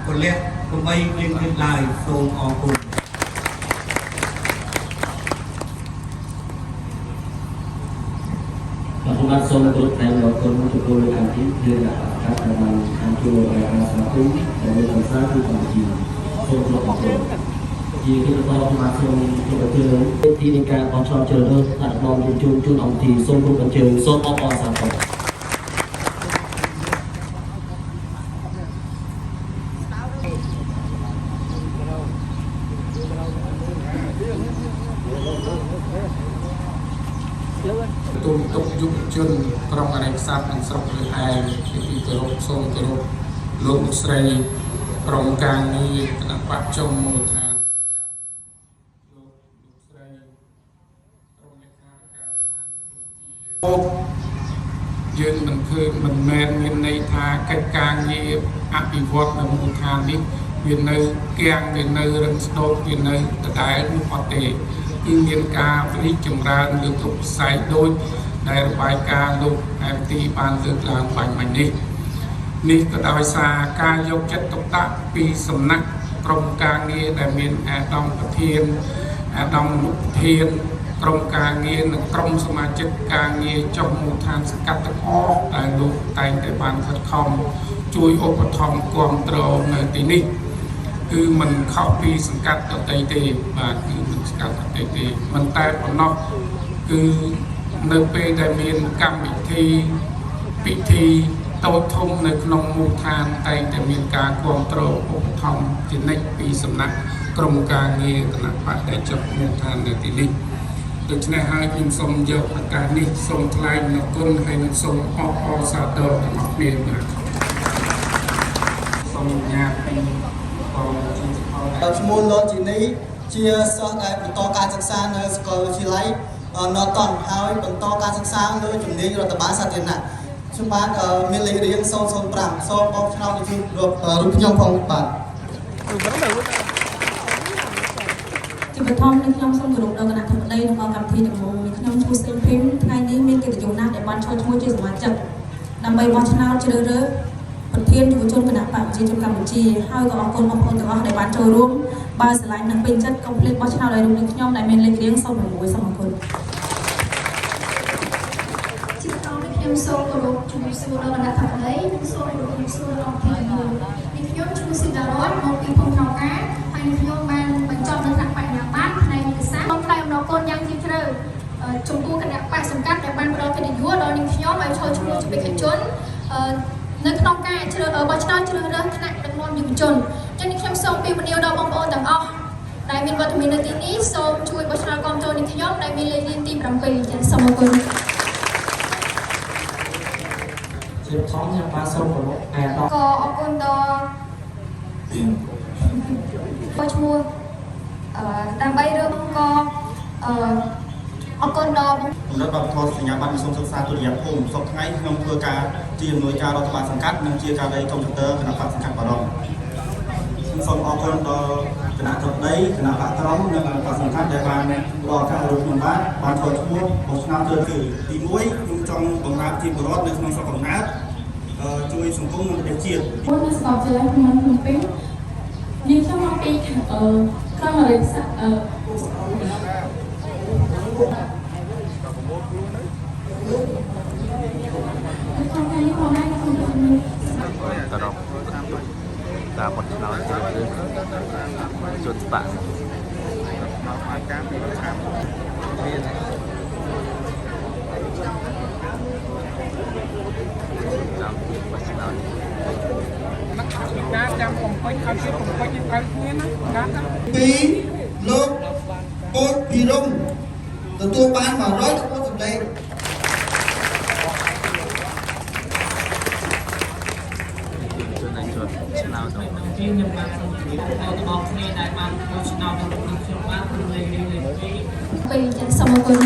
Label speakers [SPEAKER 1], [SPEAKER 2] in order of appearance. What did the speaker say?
[SPEAKER 1] ពលៈដើម្បីគ្លៀងគ្លៀងឡើយសូមអរគុណ
[SPEAKER 2] បាទសូមគោរពតាមអរគុណចំពោះលោកអាទិជាអ្នកកាត់តាមតាមជួយឲ្យការស្វាគមន៍ដែលមានប្រសាទគឺកម្ពុជាសូមគោរពអរគុណជាគណៈបរិមាសូមគោរពជឿទីនៃការបោះឆ្នោតជ្រើសរើសដាក់ដំណជូនអង្គទីសូមគោរពជឿសូមអបអរសាទរ
[SPEAKER 3] ទូលទុកយុវជនក្រុមអរិយស័ព្ទនិងស្រុកលើឯងជាទីគោរពសូមគោរពលោកលោកស្រីក្រុមការងារគណៈបច្ចុប្បន្នមូលដ្ឋានលោកស្រីក្រុមលេខាធិការឋានយើងមិនឃើញមិនមែនមានន័យថាកិច្ចការងារអភិវឌ្ឍនៅមូលដ្ឋាននេះវានៅគាំងវានៅរឹងស្ដូតវានៅដដែលនោះអត់ទេគឺមានការរីកចម្រើនលើគ្រប់វិស័យដូចដែលរបាយការណ៍លោកអែមទីបានលើកឡើងបាញ់មិញនេះក៏ដោយសារការយកចិត្តទុកដាក់ពីសំណាក់ក្រុមការងារដែលមានអាដាមប្រធានអាដាមលោកប្រធានក្រុមការងារនិងក្រុមសមាជិកការងារចុះមូលដ្ឋានសង្កាត់ទាំងអស់ដែលលោកតែងតែបានខិតខំជួយឧបត្ថម្ភគាំទ្រនៅទីនេះគឺមិនខុសពីសង្កាត់ដទៃទេបាទគឺមិនសង្កាត់ដទៃទេមិនតែប៉ុណ្ណោះគឺនៅពេលដែលមានកម្មវិធីពិធីតូចធំនៅក្នុងមូលដ្ឋានតែងតែមានការគាំទ្រឧបត្ថម្ភជានិច្ចពីសំណាក់ក្រុមការងារគណៈបកដែលចុះមូលដ្ឋាននៅទីនេះដូច្នេះហើយខ្ញុំសូមយកឱកាសនេះសូមថ្លែងនូវគុណហើយនឹងសូមអបអរសាទរទាំងអស់គ្នាបាទសូមអនុញ្ញាតពី
[SPEAKER 4] ឈ្មោះលោកជីនីជាសិស្សដែលបន្តការសិក្សានៅសាកលវិទ្យាល័យNorton ហើយបន្តការសិក្សាលើជំនាញរដ្ឋបាលសាធារណៈខ្ញុំបានមានលេខរៀង005សូមបោកឆ្នោតជូនរូបខ្ញុំផងបាទ
[SPEAKER 5] ជាបឋមនេះខ្ញុំសូមគោរពដល់គណៈធិបតីនិងអង្គកម្មវិធីទាំងមូលខ្ញុំឈ្មោះសេងភីមថ្ងៃនេះមានកិត្តិយសណាស់ដែលបានចូលឈ្មោះជាសមាជិកដើម្បីបោះឆ្នោតជ្រើសរើសប្រធានយុវជនគណៈបកប្រជាជនកម្ពុជាហើយក៏អរគុណបងប្អូនទាំងអស់ដែលបានចូលរួមបើស្រឡាញ់និងពេញចិត្តកុំភ្លេចបោះឆ្នោតឲ្យរូបនេះខ្ញុំដែលមានលេខរៀង06សូមអរគុណ
[SPEAKER 6] ជាបន្តនេះខ្ញុំសូមគោរពជំរាបសួរដល់គណៈធិបតីនិងសូមគោរពជំរាបសួរដល់អង្គភាពទាំងមូលនេះខ្ញុំឈ្មោះស៊ីតារ៉នមកពីភូមិថ្នាក់ការហើយខ្ញុំបានបញ្ចប់នៅថ្នាក់បញ្ញាបត្រផ្នែកវិទ្យាសាស្ត្រសូមថ្លែងអំណរគុណយ៉ាងជ្រាលជ្រៅចំពោះគណៈបកសង្កាត់ដែលបានផ្ដល់កិត្តិយសដល់នាងខ្ញុំឲ្យចូលឈ្មោះជាបេក្ខជននៅក្នុងការបោះឆ្នោតជ្រើសរើសថ្នាក់ដឹកនាំយុវជនចឹងនេះខ្ញុំសូមពីមនីដល់បងប្អូនទាំងអស់ដែលមានវត្តមាននៅទីនេះសូមជួយបោះឆ្នោតគាំទ្រនាងខ្ញុំដែលមានលេខរៀងទី7ចឹងសូមអរគុណ
[SPEAKER 2] ជាបឋមខ្ញុំបានសូមគោរពអាដាម
[SPEAKER 6] ក៏អរគុណដល់បោះឈ្មោះដើម្បីរឿងក៏អរគុណដល់
[SPEAKER 4] កម្រិតបព្វធម៌សញ្ញាបត្រវិសុទ្ធសិក្សាទុតិយភូមិសប្តាហ៍ថ្ងៃខ្ញុំធ្វើការជាអำនวยការរដ្ឋបាលសង្កាត់និងជាការិយាកុំព្យូទ័រគណៈបកសង្កាត់បារម្ភខ្ញុំសូមអរគុណដល់គណៈធិបតីគណៈបកក្រុមនិងគណៈបកសង្កាត់ដែលបានផ្ដល់ឱកាសឲ្យខ្ញុំបានចូលឈ្មោះបោះឆ្នោតគឺទី1ខ្ញុំចង់បង្កើតជាពលរដ្ឋនៅក្នុងស្រុកកំណើតជួយសង្គមនិងប្រទេសជាតិ
[SPEAKER 5] មុននៅសាកលវិទ្យាល័យក្នុងភ្នំពេញយើងខ្ញុំមកពីក្រុមអរិយស័ព្ទ
[SPEAKER 7] តាមបទឆ្នោតជ្រើសរើសជនស្បាក់មកការពីឆ្នាំមានចាំបទឆ្នោត
[SPEAKER 3] ការចាំកំពេញឲ្យជាកំពេញឲ្យត្រូវគ្នាណាការ
[SPEAKER 4] ពីលោកពោតពីរំទទួលបាន114សម្លេង
[SPEAKER 7] ឆ្នោតទៅ
[SPEAKER 2] ខ្ញុំបានសូមជម្រាបដល់បងប្អូនគ្នាដែលបានចូលឆ្នោតក្នុងខ្ញុំបានលេខ2
[SPEAKER 6] ចឹងសូមអរគុណ